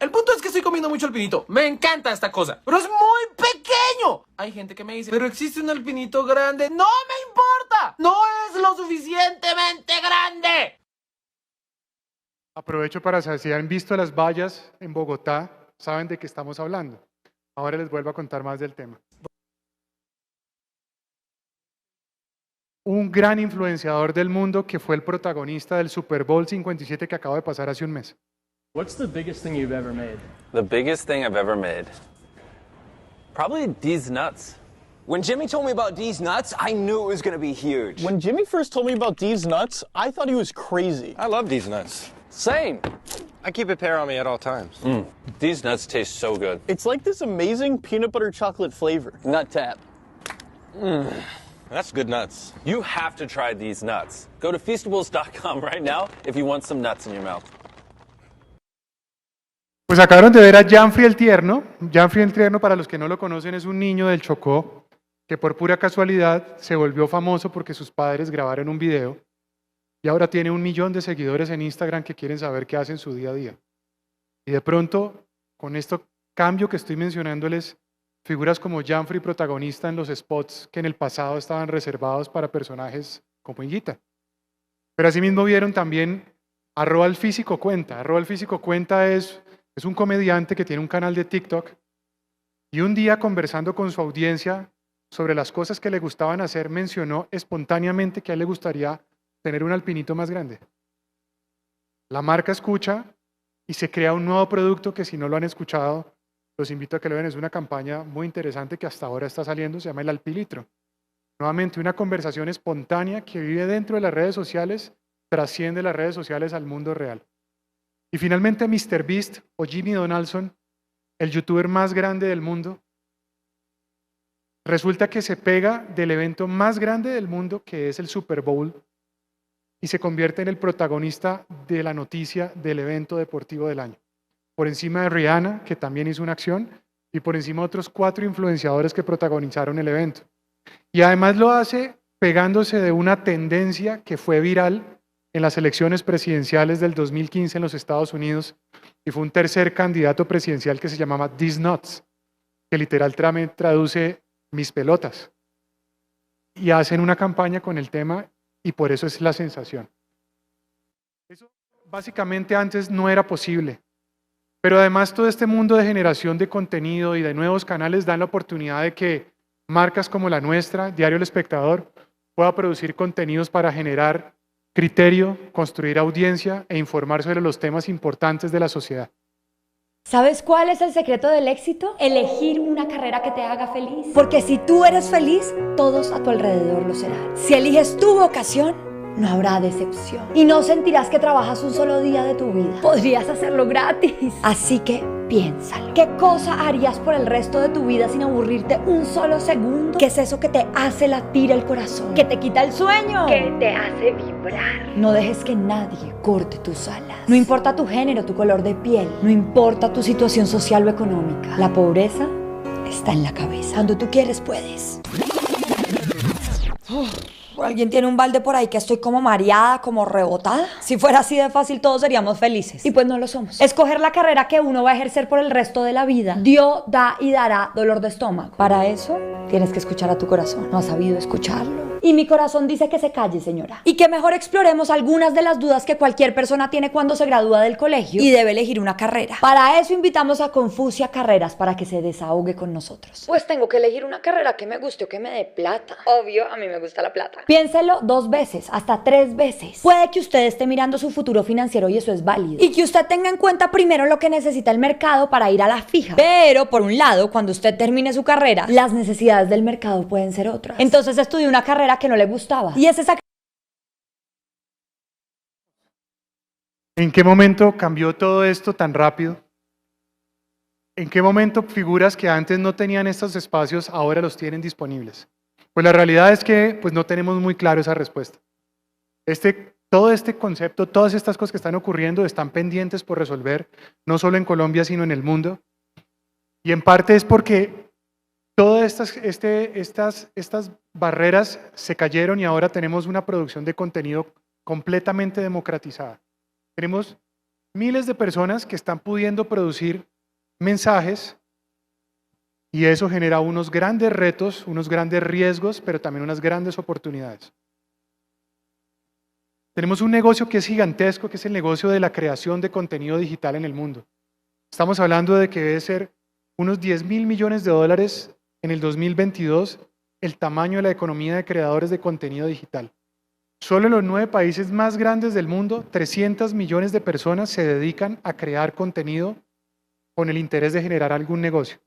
El punto es que estoy comiendo mucho alpinito. Me encanta esta cosa, pero es muy pequeño. Hay gente que me dice, pero existe un alpinito grande. ¡No me importa! ¡No es lo suficientemente grande! Aprovecho para saber si han visto las vallas en Bogotá, saben de qué estamos hablando. Ahora les vuelvo a contar más del tema. Un gran influenciador del mundo que fue el protagonista del Super Bowl 57 que acaba de pasar hace un mes. What's the biggest thing you've ever made? The biggest thing I've ever made? Probably these nuts. When Jimmy told me about D's nuts, I knew it was going to be huge. When Jimmy first told me about D's nuts, I thought he was crazy. I love these nuts. Same. I keep a pair on me at all times. These nuts taste so good. It's like this amazing peanut butter chocolate flavor. Nut tap. That's good nuts. You have to try these nuts. Go to Feastables.com right now if you want some nuts in your mouth. Pues acabaron de ver a Janfrey el Tierno. Janfrey el Tierno, para los que no lo conocen, es un niño del Chocó que por pura casualidad se volvió famoso porque sus padres grabaron un video y ahora tiene 1 millón de seguidores en Instagram que quieren saber qué hace en su día a día. Y de pronto, con este cambio que estoy mencionándoles, figuras como Janfrey protagonista en los spots que en el pasado estaban reservados para personajes como Higuita. Pero asimismo vieron también arroba el físico cuenta. Arroba el físico cuenta es un comediante que tiene un canal de TikTok y un día conversando con su audiencia sobre las cosas que le gustaban hacer, mencionó espontáneamente que a él le gustaría tener un alpinito más grande. La marca escucha y se crea un nuevo producto que si no lo han escuchado, los invito a que lo vean. Es una campaña muy interesante que hasta ahora está saliendo, se llama el Alpilitro. Nuevamente una conversación espontánea que vive dentro de las redes sociales, trasciende las redes sociales al mundo real. Y finalmente MrBeast o Jimmy Donaldson, el youtuber más grande del mundo, resulta que se pega del evento más grande del mundo, que es el Super Bowl, y se convierte en el protagonista de la noticia del evento deportivo del año. Por encima de Rihanna, que también hizo una acción, y por encima de otros 4 influenciadores que protagonizaron el evento. Y además lo hace pegándose de una tendencia que fue viral en las elecciones presidenciales del 2015 en los Estados Unidos, y fue un tercer candidato presidencial que se llamaba These Nuts, que literalmente traduce mis pelotas. Y hacen una campaña con el tema y por eso es la sensación. Eso básicamente antes no era posible. Pero además todo este mundo de generación de contenido y de nuevos canales dan la oportunidad de que marcas como la nuestra, Diario El Espectador, pueda producir contenidos para generar criterio, construir audiencia e informar sobre los temas importantes de la sociedad. ¿Sabes cuál es el secreto del éxito? Elegir una carrera que te haga feliz. Porque si tú eres feliz, todos a tu alrededor lo serán. Si eliges tu vocación, no habrá decepción. Y no sentirás que trabajas un solo día de tu vida. Podrías hacerlo gratis. Así que piénsalo. ¿Qué cosa harías por el resto de tu vida sin aburrirte un solo segundo? ¿Qué es eso que te hace latir el corazón? ¿Que te quita el sueño? ¿Que te hace vibrar? No dejes que nadie corte tus alas. No importa tu género, tu color de piel. No importa tu situación social o económica. La pobreza está en la cabeza. Cuando tú quieres, puedes. ¿Alguien tiene un balde por ahí que estoy como mareada, como rebotada? Si fuera así de fácil, todos seríamos felices. Y pues no lo somos. Escoger la carrera que uno va a ejercer por el resto de la vida dio, da y dará dolor de estómago. Para eso, tienes que escuchar a tu corazón. ¿No has sabido escucharlo? Y mi corazón dice que se calle, señora. Y que mejor exploremos algunas de las dudas que cualquier persona tiene cuando se gradúa del colegio y debe elegir una carrera. Para eso invitamos a Confucia Carreras para que se desahogue con nosotros. Pues tengo que elegir una carrera que me guste o que me dé plata. Obvio, a mí me gusta la plata. Piénselo 2 veces, hasta 3 veces. Puede que usted esté mirando su futuro financiero y eso es válido. Y que usted tenga en cuenta primero lo que necesita el mercado para ir a la fija. Pero, por un lado, cuando usted termine su carrera, las necesidades del mercado pueden ser otras. Entonces estudie una carrera que no le gustaba. Y es esa. ¿En qué momento cambió todo esto tan rápido? ¿En qué momento figuras que antes no tenían estos espacios ahora los tienen disponibles? Pues la realidad es que pues no tenemos muy claro esa respuesta. Todo este concepto, todas estas cosas que están ocurriendo están pendientes por resolver, no solo en Colombia, sino en el mundo. Y en parte es porque todas estas barreras se cayeron y ahora tenemos una producción de contenido completamente democratizada. Tenemos miles de personas que están pudiendo producir mensajes y eso genera unos grandes retos, unos grandes riesgos, pero también unas grandes oportunidades. Tenemos un negocio que es gigantesco, que es el negocio de la creación de contenido digital en el mundo. Estamos hablando de que debe ser unos 10.000 millones de dólares en el 2022 el tamaño de la economía de creadores de contenido digital. Solo en los 9 países más grandes del mundo, 300 millones de personas se dedican a crear contenido con el interés de generar algún negocio.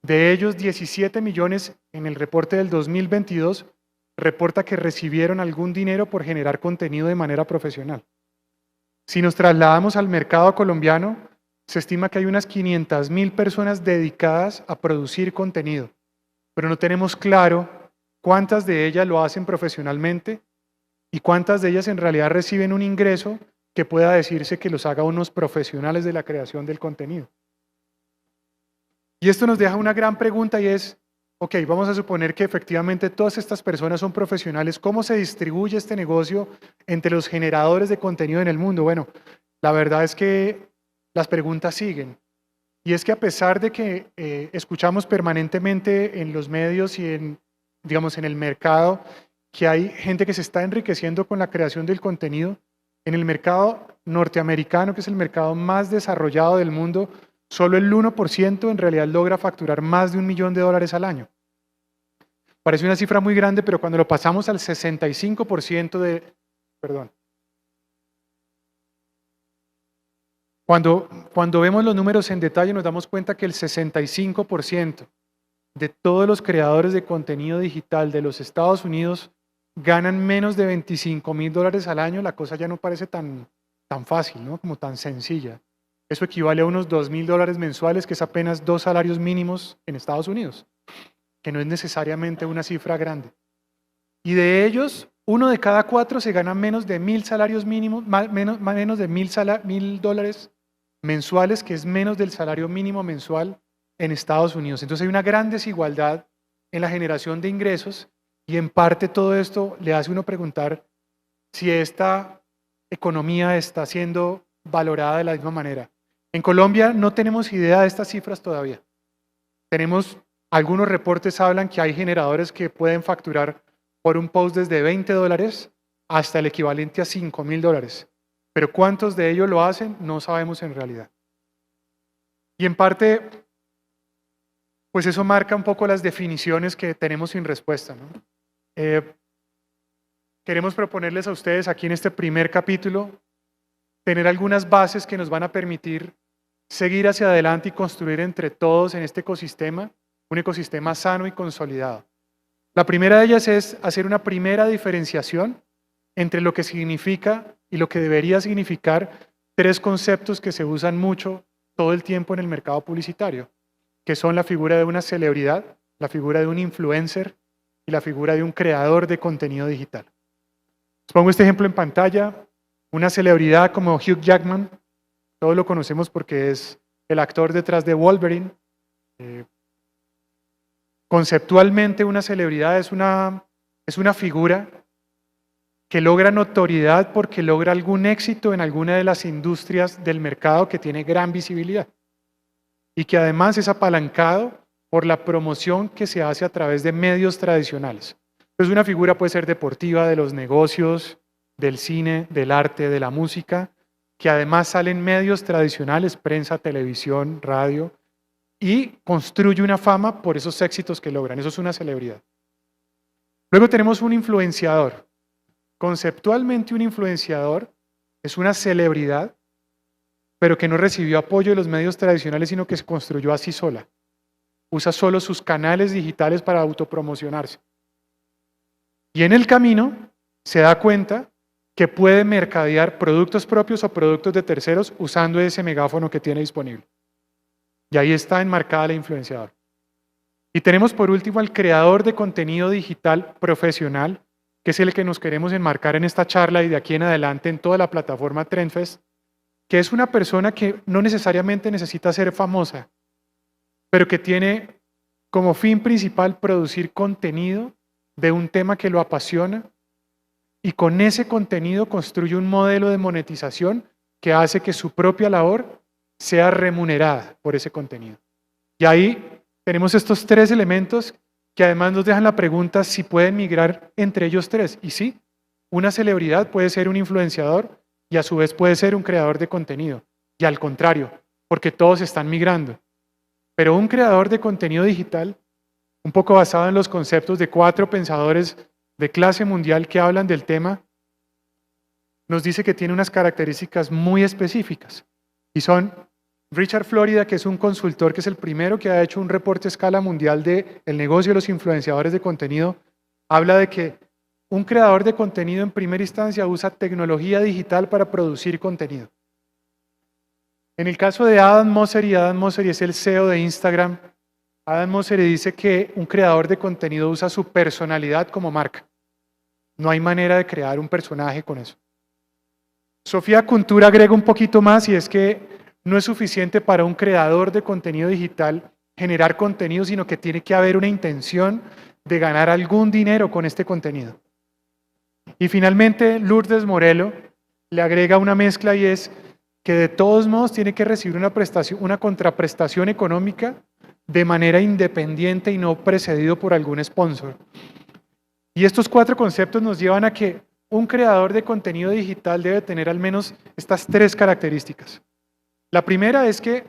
De ellos, 17 millones en el reporte del 2022 reporta que recibieron algún dinero por generar contenido de manera profesional. Si nos trasladamos al mercado colombiano, se estima que hay unas 500.000 personas dedicadas a producir contenido, pero no tenemos claro cuántas de ellas lo hacen profesionalmente y cuántas de ellas en realidad reciben un ingreso que pueda decirse que los haga unos profesionales de la creación del contenido. Y esto nos deja una gran pregunta y es, ok, vamos a suponer que efectivamente todas estas personas son profesionales. ¿Cómo se distribuye este negocio entre los generadores de contenido en el mundo? Bueno, la verdad es que las preguntas siguen. Y es que a pesar de que escuchamos permanentemente en los medios y en el mercado que hay gente que se está enriqueciendo con la creación del contenido, en el mercado norteamericano, que es el mercado más desarrollado del mundo, solo el 1% en realidad logra facturar más de $1 millón al año. Parece una cifra muy grande, pero cuando lo pasamos al 65% Cuando vemos los números en detalle nos damos cuenta que el 65% de todos los creadores de contenido digital de los Estados Unidos ganan menos de $25.000 al año. La cosa ya no parece tan fácil, ¿no? Como tan sencilla. Eso equivale a unos $2.000 mensuales, que es apenas 2 salarios mínimos en Estados Unidos, que no es necesariamente una cifra grande. Y de ellos, 1 de cada 4 se gana menos de 1.000 salarios mínimos, menos de $1.000 mensuales, que es menos del salario mínimo mensual en Estados Unidos. Entonces hay una gran desigualdad en la generación de ingresos y en parte todo esto le hace uno preguntar si esta economía está siendo valorada de la misma manera. En Colombia no tenemos idea de estas cifras todavía. Algunos reportes hablan que hay generadores que pueden facturar por un post desde $20 hasta el equivalente a $5.000. Pero cuántos de ellos lo hacen no sabemos en realidad. Y en parte, pues eso marca un poco las definiciones que tenemos sin respuesta, ¿no? Queremos proponerles a ustedes aquí en este primer capítulo tener algunas bases que nos van a permitir seguir hacia adelante y construir entre todos en este ecosistema, un ecosistema sano y consolidado. La primera de ellas es hacer una primera diferenciación entre lo que significa y lo que debería significar 3 conceptos que se usan mucho todo el tiempo en el mercado publicitario, que son la figura de una celebridad, la figura de un influencer y la figura de un creador de contenido digital. Les pongo este ejemplo en pantalla. Una celebridad como Hugh Jackman, todos lo conocemos porque es el actor detrás de Wolverine. Conceptualmente una celebridad es una figura que logra notoriedad porque logra algún éxito en alguna de las industrias del mercado que tiene gran visibilidad y que además es apalancado por la promoción que se hace a través de medios tradicionales. Entonces una figura puede ser deportiva, de los negocios, del cine, del arte, de la música, que además sale en medios tradicionales, prensa, televisión, radio, y construye una fama por esos éxitos que logran. Eso es una celebridad. Luego tenemos un influenciador. Conceptualmente un influenciador es una celebridad, pero que no recibió apoyo de los medios tradicionales, sino que se construyó así sola. Usa solo sus canales digitales para autopromocionarse. Y en el camino se da cuenta que puede mercadear productos propios o productos de terceros usando ese megáfono que tiene disponible. Y ahí está enmarcada la influenciadora. Y tenemos por último al creador de contenido digital profesional, que es el que nos queremos enmarcar en esta charla y de aquí en adelante en toda la plataforma Trendfest, que es una persona que no necesariamente necesita ser famosa, pero que tiene como fin principal producir contenido de un tema que lo apasiona y con ese contenido construye un modelo de monetización que hace que su propia labor sea remunerada por ese contenido. Y ahí tenemos estos tres elementos que además nos dejan la pregunta si pueden migrar entre ellos tres. Y sí, una celebridad puede ser un influenciador y a su vez puede ser un creador de contenido. Y al contrario, porque todos están migrando. Pero un creador de contenido digital, un poco basado en los conceptos de 4 pensadores de clase mundial que hablan del tema, nos dice que tiene unas características muy específicas. Y son Richard Florida, que es un consultor, que es el primero que ha hecho un reporte a escala mundial del negocio de los influenciadores de contenido, habla de que un creador de contenido en primera instancia usa tecnología digital para producir contenido. En el caso de Adam Mosseri es el CEO de Instagram. Adam Mosseri dice que un creador de contenido usa su personalidad como marca. No hay manera de crear un personaje con eso. Sofía Kuntur agrega un poquito más y es que no es suficiente para un creador de contenido digital generar contenido, sino que tiene que haber una intención de ganar algún dinero con este contenido. Y finalmente, Lourdes Morelo le agrega una mezcla y es que de todos modos tiene que recibir una contraprestación económica de manera independiente y no precedido por algún sponsor. Y estos 4 conceptos nos llevan a que un creador de contenido digital debe tener al menos estas 3 características. La primera es que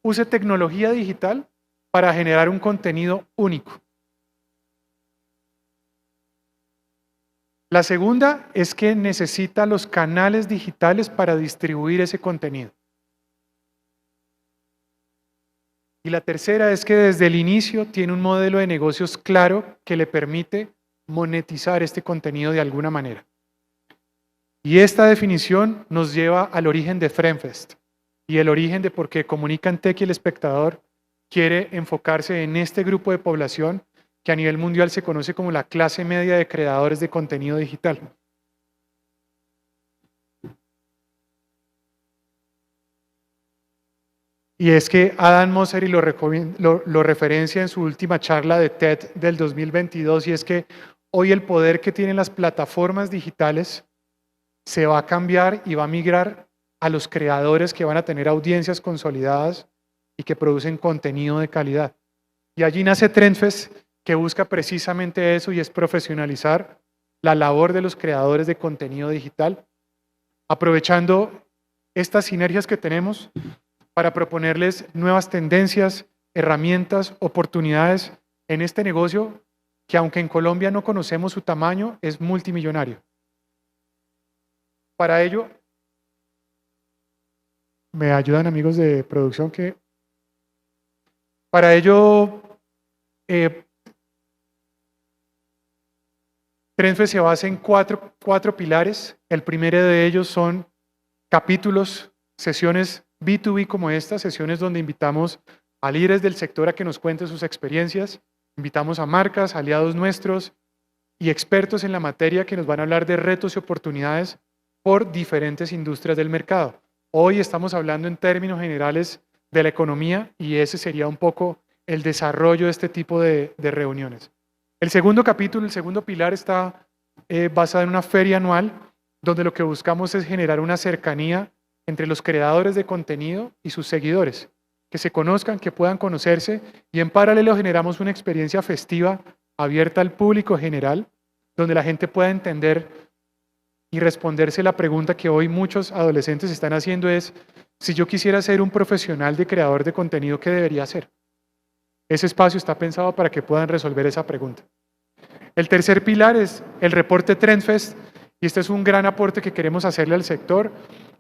use tecnología digital para generar un contenido único. La segunda es que necesita los canales digitales para distribuir ese contenido. Y la tercera es que desde el inicio tiene un modelo de negocios claro que le permite monetizar este contenido de alguna manera. Y esta definición nos lleva al origen de Fremfest y el origen de por qué Comunicantec y El Espectador quiere enfocarse en este grupo de población que a nivel mundial se conoce como la clase media de creadores de contenido digital. Y es que Adam Mosseri lo referencia en su última charla de TED del 2022, y es que hoy el poder que tienen las plataformas digitales se va a cambiar y va a migrar a los creadores que van a tener audiencias consolidadas y que producen contenido de calidad. Y allí nace Trendfest, que busca precisamente eso, y es profesionalizar la labor de los creadores de contenido digital, aprovechando estas sinergias que tenemos para proponerles nuevas tendencias, herramientas, oportunidades en este negocio que, aunque en Colombia no conocemos su tamaño, es multimillonario. Para ello, me ayudan amigos de producción que... Para ello, Trendfest se basa en cuatro pilares. El primero de ellos son capítulos, sesiones B2B como esta, sesiones donde invitamos a líderes del sector a que nos cuenten sus experiencias, invitamos a marcas, aliados nuestros y expertos en la materia que nos van a hablar de retos y oportunidades por diferentes industrias del mercado. Hoy estamos hablando en términos generales de la economía y ese sería un poco el desarrollo de este tipo de reuniones. El segundo capítulo, el segundo pilar está basado en una feria anual donde lo que buscamos es generar una cercanía entre los creadores de contenido y sus seguidores, que se conozcan, que puedan conocerse, y en paralelo generamos una experiencia festiva abierta al público general, donde la gente pueda entender y responderse la pregunta que hoy muchos adolescentes están haciendo es, si yo quisiera ser un profesional de creador de contenido, ¿qué debería hacer? Ese espacio está pensado para que puedan resolver esa pregunta. El tercer pilar es el reporte Trendfest, y este es un gran aporte que queremos hacerle al sector,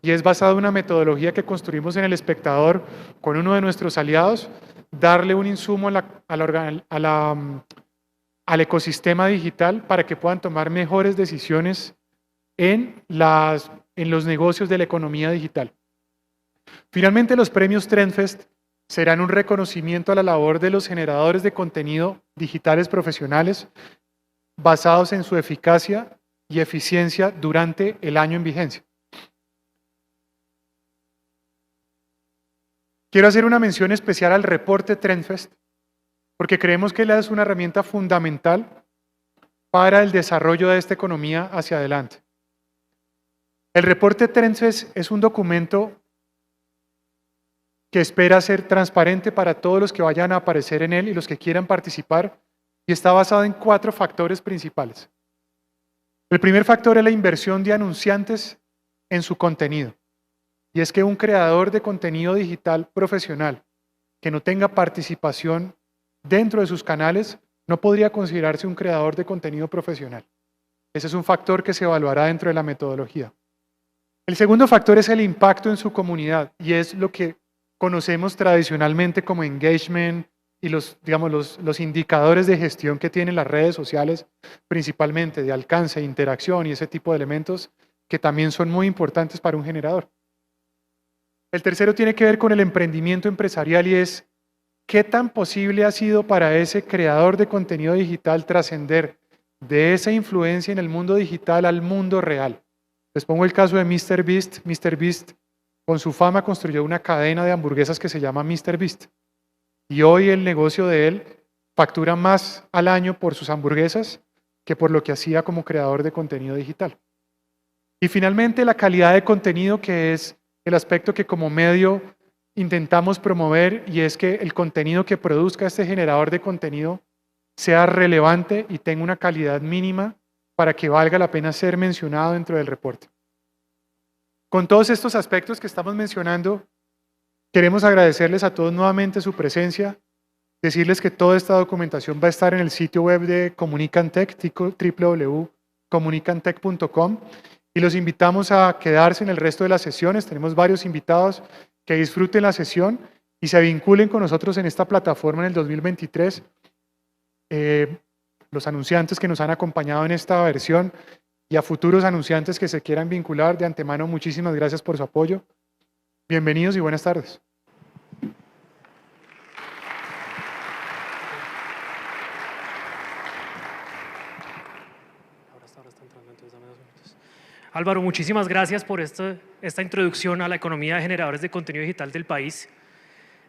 y es basado en una metodología que construimos en El Espectador con uno de nuestros aliados, darle un insumo al ecosistema digital para que puedan tomar mejores decisiones en los negocios de la economía digital. Finalmente, los premios Trendfest serán un reconocimiento a la labor de los generadores de contenido digitales profesionales basados en su eficacia y eficiencia durante el año en vigencia. Quiero hacer una mención especial al reporte Trendfest, porque creemos que es una herramienta fundamental para el desarrollo de esta economía hacia adelante. El reporte TrendFest es un documento que espera ser transparente para todos los que vayan a aparecer en él y los que quieran participar, y está basado en 4 factores principales. El primer factor es la inversión de anunciantes en su contenido, y es que un creador de contenido digital profesional que no tenga participación dentro de sus canales no podría considerarse un creador de contenido profesional. Ese es un factor que se evaluará dentro de la metodología. El segundo factor es el impacto en su comunidad, y es lo que conocemos tradicionalmente como engagement y los indicadores de gestión que tienen las redes sociales, principalmente de alcance, interacción y ese tipo de elementos que también son muy importantes para un generador. El tercero tiene que ver con el emprendimiento empresarial y es qué tan posible ha sido para ese creador de contenido digital trascender de esa influencia en el mundo digital al mundo real. Les pongo el caso de MrBeast. MrBeast, con su fama, construyó una cadena de hamburguesas que se llama MrBeast. Y hoy el negocio de él factura más al año por sus hamburguesas que por lo que hacía como creador de contenido digital. Y finalmente, la calidad de contenido, que es el aspecto que como medio intentamos promover, y es que el contenido que produzca este generador de contenido sea relevante y tenga una calidad mínima para que valga la pena ser mencionado dentro del reporte. Con todos estos aspectos que estamos mencionando, queremos agradecerles a todos nuevamente su presencia, decirles que toda esta documentación va a estar en el sitio web de Comunicantech, www.comunicantech.com, y los invitamos a quedarse en el resto de las sesiones. Tenemos varios invitados que disfruten la sesión y se vinculen con nosotros en esta plataforma en el 2023. Los anunciantes que nos han acompañado en esta versión y a futuros anunciantes que se quieran vincular, de antemano, muchísimas gracias por su apoyo. Bienvenidos y buenas tardes. Álvaro, muchísimas gracias por esta introducción a la economía de generadores de contenido digital del país.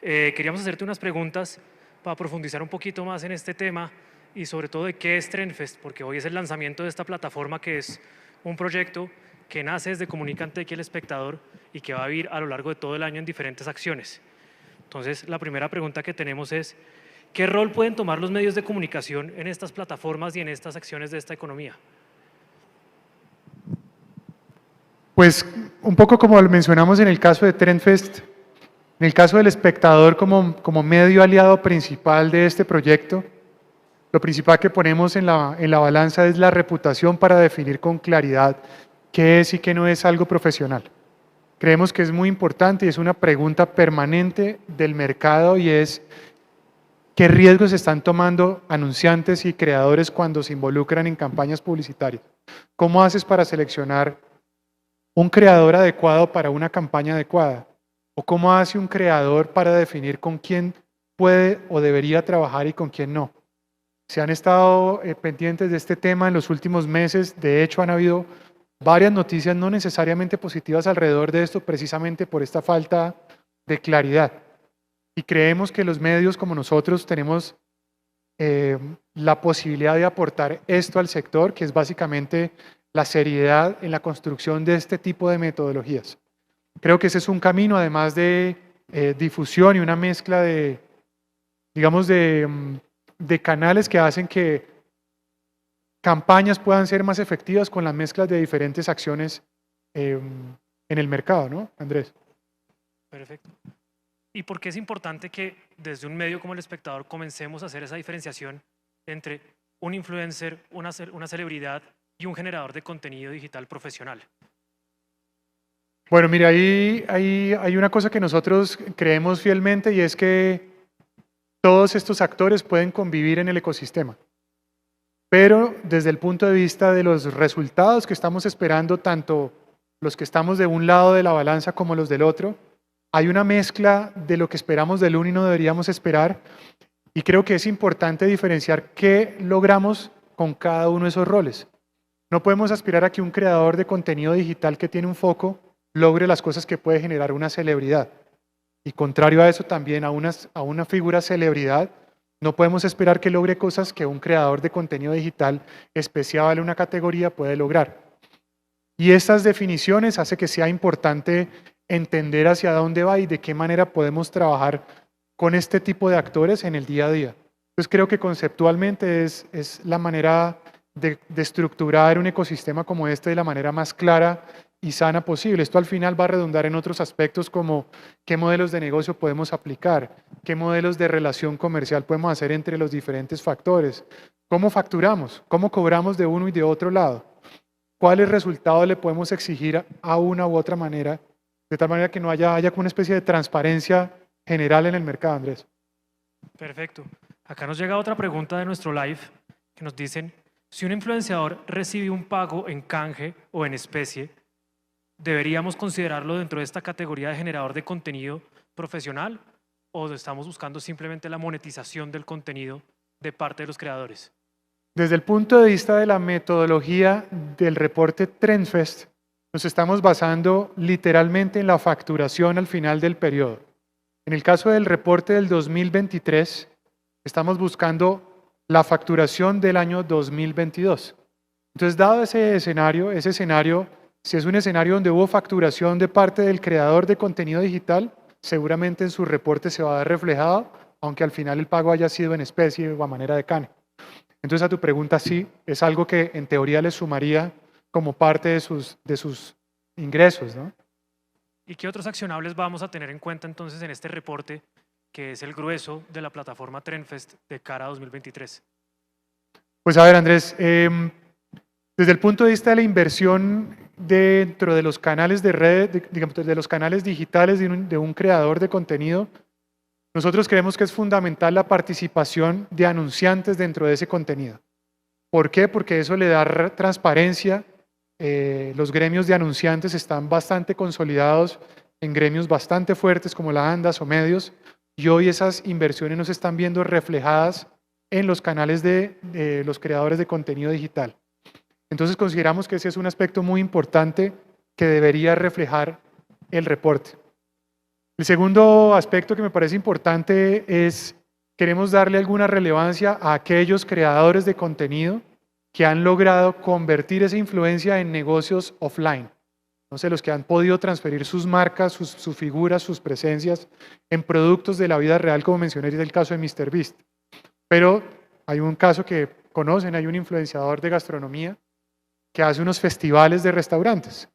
Queríamos hacerte unas preguntas para profundizar un poquito más en este tema y sobre todo de qué es TrendFest, porque hoy es el lanzamiento de esta plataforma que es un proyecto que nace desde Comunicantech y El Espectador y que va a vivir a lo largo de todo el año en diferentes acciones. Entonces, la primera pregunta que tenemos es, ¿qué rol pueden tomar los medios de comunicación en estas plataformas y en estas acciones de esta economía? Pues un poco como lo mencionamos en el caso de TrendFest, en el caso del Espectador como medio aliado principal de este proyecto, lo principal que ponemos en la balanza es la reputación para definir con claridad qué es y qué no es algo profesional. Creemos que es muy importante y es una pregunta permanente del mercado, y es qué riesgos están tomando anunciantes y creadores cuando se involucran en campañas publicitarias. ¿Cómo haces para seleccionar un creador adecuado para una campaña adecuada? ¿O cómo hace un creador para definir con quién puede o debería trabajar y con quién no? Se han estado pendientes de este tema en los últimos meses. De hecho, han habido varias noticias no necesariamente positivas alrededor de esto, precisamente por esta falta de claridad. Y creemos que los medios como nosotros tenemos la posibilidad de aportar esto al sector, que es básicamente la seriedad en la construcción de este tipo de metodologías. Creo que ese es un camino, además de difusión y una mezcla de, digamos, de canales que hacen que campañas puedan ser más efectivas con las mezclas de diferentes acciones en el mercado, ¿no, Andrés? Perfecto. ¿Y por qué es importante que desde un medio como El Espectador comencemos a hacer esa diferenciación entre un influencer, una celebridad y un generador de contenido digital profesional? Bueno, mira, ahí hay una cosa que nosotros creemos fielmente, y es que todos estos actores pueden convivir en el ecosistema. Pero desde el punto de vista de los resultados que estamos esperando, tanto los que estamos de un lado de la balanza como los del otro, hay una mezcla de lo que esperamos del uno y no deberíamos esperar, y creo que es importante diferenciar qué logramos con cada uno de esos roles. No podemos aspirar a que un creador de contenido digital que tiene un foco logre las cosas que puede generar una celebridad. Y contrario a eso, también a una figura celebridad, no podemos esperar que logre cosas que un creador de contenido digital especial en una categoría puede lograr. Y estas definiciones hace que sea importante entender hacia dónde va y de qué manera podemos trabajar con este tipo de actores en el día a día. Entonces creo que conceptualmente es la manera de estructurar un ecosistema como este de la manera más clara y sana posible. Esto al final va a redundar en otros aspectos como qué modelos de negocio podemos aplicar, qué modelos de relación comercial podemos hacer entre los diferentes factores, cómo facturamos, cómo cobramos de uno y de otro lado, cuáles resultados le podemos exigir a una u otra manera, de tal manera que no haya como una especie de transparencia general en el mercado, Andrés. Perfecto. Acá nos llega otra pregunta de nuestro live que nos dicen, si un influenciador recibe un pago en canje o en especie, ¿deberíamos considerarlo dentro de esta categoría de generador de contenido profesional o estamos buscando simplemente la monetización del contenido de parte de los creadores? Desde el punto de vista de la metodología del reporte Trendfest, nos estamos basando literalmente en la facturación al final del periodo. En el caso del reporte del 2023, estamos buscando la facturación del año 2022. Entonces, dado ese escenario, si es un escenario donde hubo facturación de parte del creador de contenido digital, seguramente en su reporte se va a ver reflejado, aunque al final el pago haya sido en especie o a manera de cane. Entonces, a tu pregunta, sí, es algo que en teoría le sumaría como parte de sus ingresos, ¿no? ¿Y qué otros accionables vamos a tener en cuenta entonces en este reporte, que es el grueso de la plataforma Trendfest de cara a 2023? Pues a ver, Andrés, desde el punto de vista de la inversión dentro de los canales de red, digamos, de los canales digitales de un creador de contenido, nosotros creemos que es fundamental la participación de anunciantes dentro de ese contenido. ¿Por qué? Porque eso le da transparencia. Los gremios de anunciantes están bastante consolidados en gremios bastante fuertes como la ANDAS o medios, y hoy esas inversiones nos están viendo reflejadas en los canales de los creadores de contenido digital. Entonces consideramos que ese es un aspecto muy importante que debería reflejar el reporte. El segundo aspecto que me parece importante es, queremos darle alguna relevancia a aquellos creadores de contenido que han logrado convertir esa influencia en negocios offline. No sé, los que han podido transferir sus marcas, sus figuras, sus presencias en productos de la vida real, como mencioné, es el caso de MrBeast. Pero hay un caso que conocen, hay un influenciador de gastronomía que hace unos festivales de restaurantes.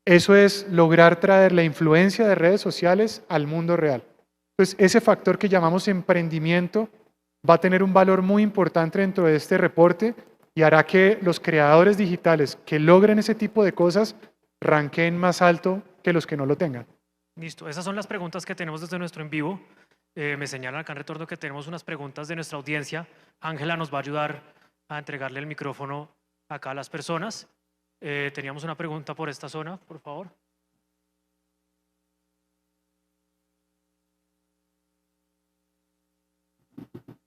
Eso es lograr traer la influencia de redes sociales al mundo real. Entonces, ese factor que llamamos emprendimiento va a tener un valor muy importante dentro de este reporte y hará que los creadores digitales que logren ese tipo de cosas ranqueen más alto que los que no lo tengan. Listo, esas son las preguntas que tenemos desde nuestro en vivo. Me señalan acá en retorno que tenemos unas preguntas de nuestra audiencia. Ángela nos va a ayudar a entregarle el micrófono acá a las personas. Teníamos una pregunta por esta zona, por favor.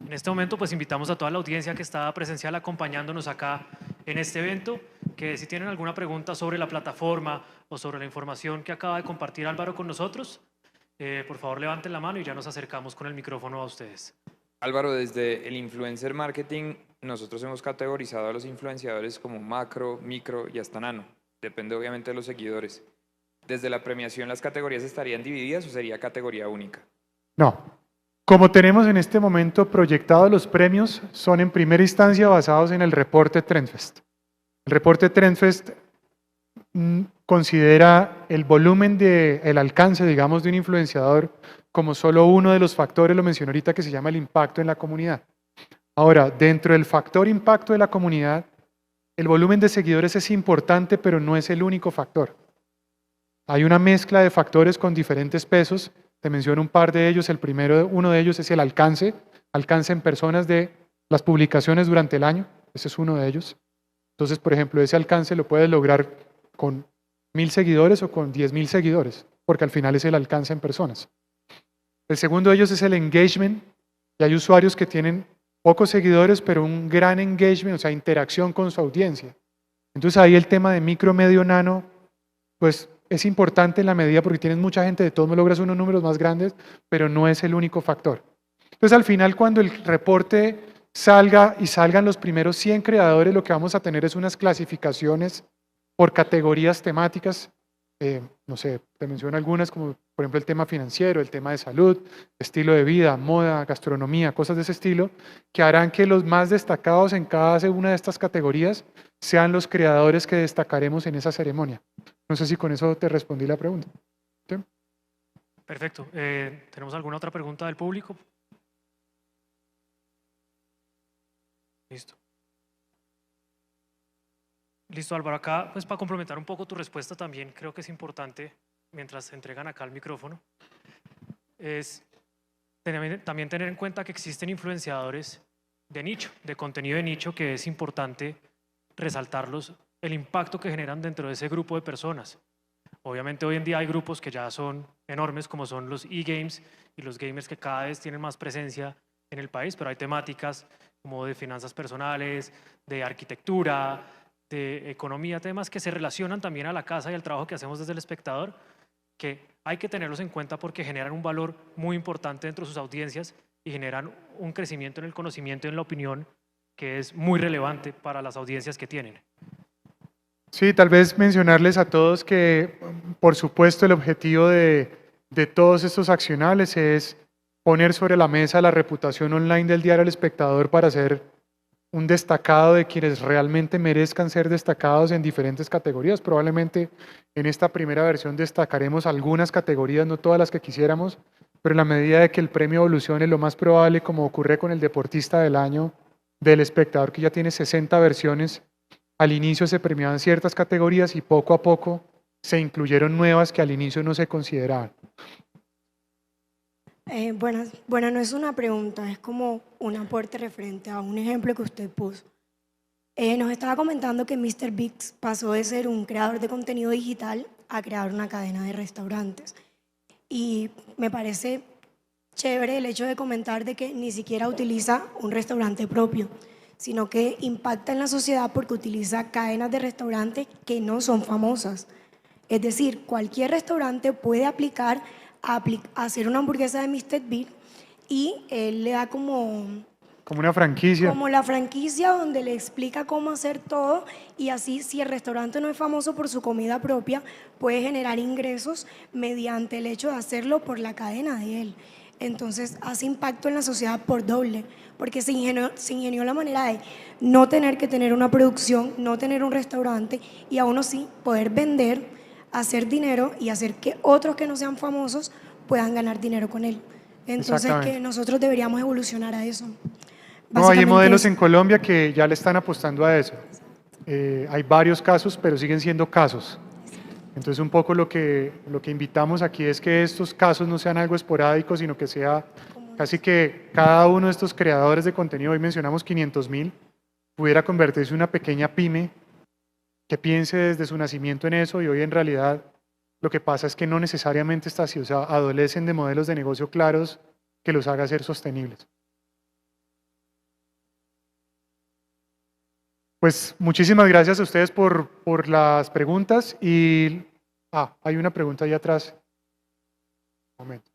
En este momento, pues invitamos a toda la audiencia que está presencial acompañándonos acá en este evento, que si tienen alguna pregunta sobre la plataforma o sobre la información que acaba de compartir Álvaro con nosotros, por favor levanten la mano y ya nos acercamos con el micrófono a ustedes. Álvaro, desde el influencer marketing, nosotros hemos categorizado a los influenciadores como macro, micro y hasta nano. Depende obviamente de los seguidores. ¿Desde la premiación las categorías estarían divididas o sería categoría única? No. Como tenemos en este momento proyectados los premios, son en primera instancia basados en el reporte Trendfest. El reporte Trendfest considera el volumen el alcance, digamos, de un influenciador como solo uno de los factores, lo mencioné ahorita, que se llama el impacto en la comunidad. Ahora, dentro del factor impacto de la comunidad, el volumen de seguidores es importante, pero no es el único factor. Hay una mezcla de factores con diferentes pesos. Te menciono un par de ellos. Uno de ellos es el alcance en personas de las publicaciones durante el año. Ese es uno de ellos. Entonces, por ejemplo, ese alcance lo puedes lograr con 1000 seguidores o con 10.000 seguidores, porque al final es el alcance en personas. El segundo de ellos es el engagement, y hay usuarios que tienen pocos seguidores, pero un gran engagement, o sea, interacción con su audiencia. Entonces ahí el tema de micro, medio, nano, pues es importante en la medida porque tienes mucha gente, de todos modos logras unos números más grandes, pero no es el único factor. Entonces al final, cuando el reporte salga y salgan los primeros 100 creadores, lo que vamos a tener es unas clasificaciones por categorías temáticas. No sé, te menciono algunas como por ejemplo el tema financiero, el tema de salud, estilo de vida, moda, gastronomía, cosas de ese estilo, que harán que los más destacados en cada una de estas categorías sean los creadores que destacaremos en esa ceremonia. No sé si con eso te respondí la pregunta. ¿Sí? Perfecto. ¿Tenemos alguna otra pregunta del público? Listo. Listo, Álvaro. Acá, pues para complementar un poco tu respuesta también, creo que es importante, mientras se entregan acá el micrófono, es también tener en cuenta que existen influenciadores de nicho, de contenido de nicho, que es importante resaltarlos, el impacto que generan dentro de ese grupo de personas. Obviamente hoy en día hay grupos que ya son enormes, como son los e-games y los gamers que cada vez tienen más presencia en el país, pero hay temáticas como de finanzas personales, de arquitectura, de economía, temas que se relacionan también a la casa y al trabajo que hacemos desde el espectador, que hay que tenerlos en cuenta porque generan un valor muy importante dentro de sus audiencias y generan un crecimiento en el conocimiento y en la opinión que es muy relevante para las audiencias que tienen. Sí, tal vez mencionarles a todos que, por supuesto, el objetivo de todos estos accionales es poner sobre la mesa la reputación online del diario El Espectador para ser un destacado de quienes realmente merezcan ser destacados en diferentes categorías. Probablemente en esta primera versión destacaremos algunas categorías, no todas las que quisiéramos, pero en la medida de que el premio evolucione, lo más probable, como ocurre con el deportista del año del Espectador, que ya tiene 60 versiones, al inicio se premiaban ciertas categorías y poco a poco se incluyeron nuevas que al inicio no se consideraban. Bueno, no es una pregunta, es como un aporte referente a un ejemplo que usted puso. Nos estaba comentando que MrBeast pasó de ser un creador de contenido digital a crear una cadena de restaurantes. Y me parece chévere el hecho de comentar de que ni siquiera utiliza un restaurante propio, sino que impacta en la sociedad porque utiliza cadenas de restaurantes que no son famosas. Es decir, cualquier restaurante puede aplicar a hacer una hamburguesa de MrBeast y él le da como una franquicia. Como la franquicia donde le explica cómo hacer todo y así si el restaurante no es famoso por su comida propia, puede generar ingresos mediante el hecho de hacerlo por la cadena de él. Entonces hace impacto en la sociedad por doble, porque se ingenió la manera de no tener que tener una producción, no tener un restaurante y aún así poder vender, hacer dinero y hacer que otros que no sean famosos puedan ganar dinero con él. Entonces que nosotros deberíamos evolucionar a eso. No, hay modelos en Colombia que ya le están apostando a eso. Hay varios casos, pero siguen siendo casos. Entonces un poco lo que invitamos aquí es que estos casos no sean algo esporádico, sino que sea casi que cada uno de estos creadores de contenido, hoy mencionamos 500.000, pudiera convertirse en una pequeña pyme que piense desde su nacimiento en eso, y hoy en realidad lo que pasa es que no necesariamente está así, o sea, adolecen de modelos de negocio claros que los haga ser sostenibles. Pues muchísimas gracias a ustedes por las preguntas y hay una pregunta ahí atrás. Un momento.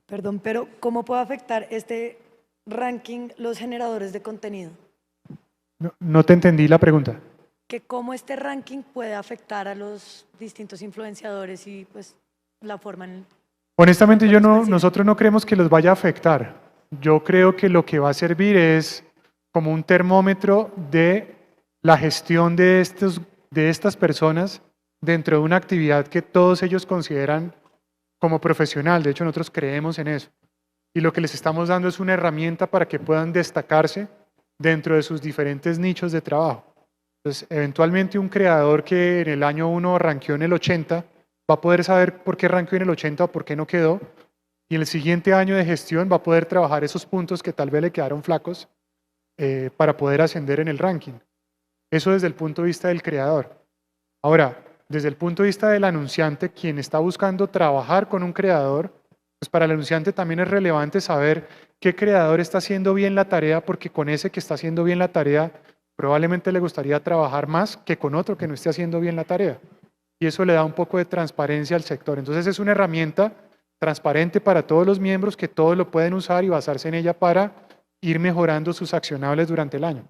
Perdón, pero ¿cómo puede afectar este ranking los generadores de contenido? No te entendí la pregunta. Que cómo este ranking puede afectar a los distintos influenciadores y pues la forma en... Honestamente nosotros no creemos que los vaya a afectar. Yo creo que lo que va a servir es como un termómetro de la gestión de estas personas dentro de una actividad que todos ellos consideran como profesional. De hecho, nosotros creemos en eso. Y lo que les estamos dando es una herramienta para que puedan destacarse dentro de sus diferentes nichos de trabajo. Entonces, eventualmente un creador que en el año 1 rankeó en el 80, va a poder saber por qué rankeó en el 80 o por qué no quedó, y en el siguiente año de gestión va a poder trabajar esos puntos que tal vez le quedaron flacos para poder ascender en el ranking. Eso desde el punto de vista del creador. Ahora, desde el punto de vista del anunciante, quien está buscando trabajar con un creador, pues para el anunciante también es relevante saber qué creador está haciendo bien la tarea, porque con ese que está haciendo bien la tarea probablemente le gustaría trabajar más que con otro que no esté haciendo bien la tarea. Y eso le da un poco de transparencia al sector. Entonces es una herramienta transparente para todos los miembros que todos lo pueden usar y basarse en ella para ir mejorando sus accionables durante el año.